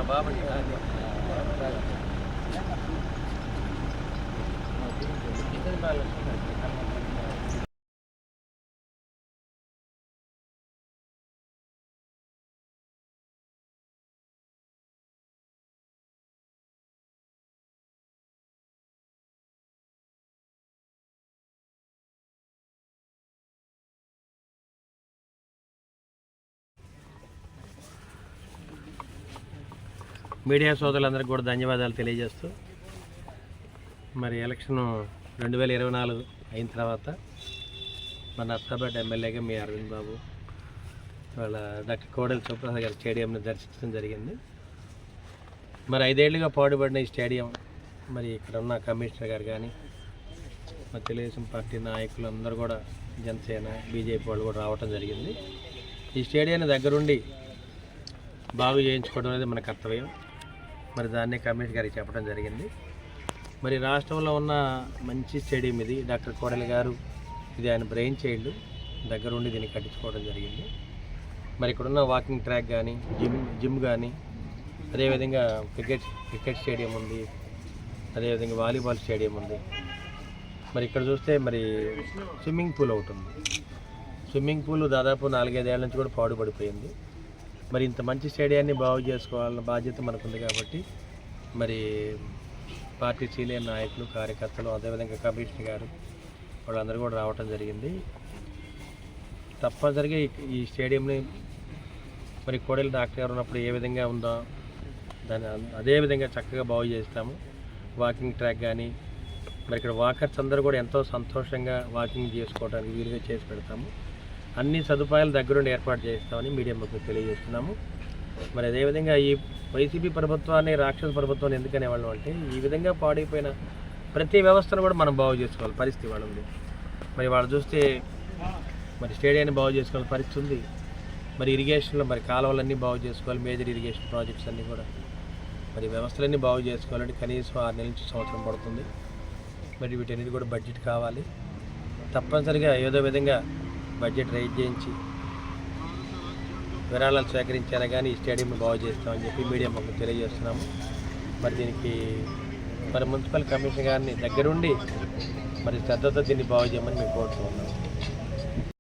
బాబు media సోదరులందరికీ కూడా ధన్యవాదాలు తెలియజేస్తూ మరి ఎలక్షన్ 2024 అయిన తర్వాత మన నర్సాపేట ఎమ్మెల్యేగా మీ అరవింద్ బాబు వాళ్ళ డాక్టర్ కోడెల సుప్రసాద్ గారి స్టేడియంని దర్శించడం జరిగింది. మరి 5 ఏళ్లుగా పాడుపడిన ఈ స్టేడియం మరి ఇక్కడ ఉన్న కమిషనర్ గారు కానీ మరి తెలుగుదేశం పార్టీ నాయకులు అందరూ కూడా జనసేన బీజేపీ వాళ్ళు కూడా రావటం జరిగింది. ఈ స్టేడియాన్ని దగ్గరుండి బాగు చేయించుకోవడం అనేది మన కర్తవ్యం. మరి దాన్ని కమిషనర్ గారికి చెప్పడం జరిగింది. మరి రాష్ట్రంలో ఉన్న మంచి స్టేడియం ఇది. డాక్టర్ కోడెల గారు ఇది ఆయన బ్రెయిన్ చైల్డ్ దగ్గరుండి దీన్ని కట్టించుకోవడం జరిగింది. మరి ఇక్కడున్న వాకింగ్ ట్రాక్ కానీ జిమ్ కానీ అదేవిధంగా క్రికెట్ స్టేడియం ఉంది, అదేవిధంగా వాలీబాల్ స్టేడియం ఉంది. మరి ఇక్కడ చూస్తే మరి స్విమ్మింగ్ పూల్ ఒకటి ఉంది. స్విమ్మింగ్ పూల్ దాదాపు 4-5 ఏళ్ల నుంచి కూడా పాడుపడిపోయింది. మరి ఇంత మంచి స్టేడియాన్ని బాగు చేసుకోవాలన్న బాధ్యత మనకుంది కాబట్టి మరి పార్టీ సీనియర్ నాయకులు కార్యకర్తలు అదేవిధంగా కమిషనర్ గారు వాళ్ళందరూ కూడా రావటం జరిగింది. తప్పనిసరిగా ఈ స్టేడియంని మరి కోడెల డాక్టర్ గారు ఉన్నప్పుడు ఏ విధంగా ఉందో దాన్ని అదేవిధంగా చక్కగా బాగు చేస్తాము. వాకింగ్ ట్రాక్ కానీ మరి ఇక్కడ వాకర్స్ అందరూ కూడా ఎంతో సంతోషంగా వాకింగ్ చేసుకోవడానికి వీలుగా చేసి పెడతాము. అన్ని సదుపాయాలు దగ్గరుండి ఏర్పాటు చేస్తామని మీడియా ముఖ్యంగా తెలియజేస్తున్నాము. మరి అదేవిధంగా ఈ వైసీపీ ప్రభుత్వాన్ని రాక్షస ప్రభుత్వాన్ని ఎందుకనేవాళ్ళం అంటే ఈ విధంగా పాడైపోయిన ప్రతి వ్యవస్థను కూడా మనం బాగు చేసుకోవాలి పరిస్థితి వాళ్ళు ఉంది. మరి వాళ్ళు చూస్తే మరి స్టేడియాన్ని బాగు చేసుకోవాలి పరిస్థితి ఉంది. మరి ఇరిగేషన్లో మరి కాలువలన్నీ బాగు చేసుకోవాలి, మేజర్ ఇరిగేషన్ ప్రాజెక్ట్స్ అన్నీ కూడా మరి వ్యవస్థలన్నీ బాగు చేసుకోవాలంటే కనీసం 6 నెలల నుంచి సంవత్సరం పడుతుంది. మరి వీటన్నిటి కూడా బడ్జెట్ కావాలి. తప్పనిసరిగా ఏదో విధంగా బడ్జెట్ రైజ్ చేయించి విరాళాలు సేకరించారా కానీ ఈ స్టేడియంను బాగు చేస్తామని చెప్పి మీడియా మాకు తెలియజేస్తున్నాము. మరి దీనికి మరి మున్సిపల్ కమిషనర్ గారిని దగ్గరుండి మరి శ్రద్ధతో దీన్ని బాగు చేయమని మేము కోరుతున్నాము.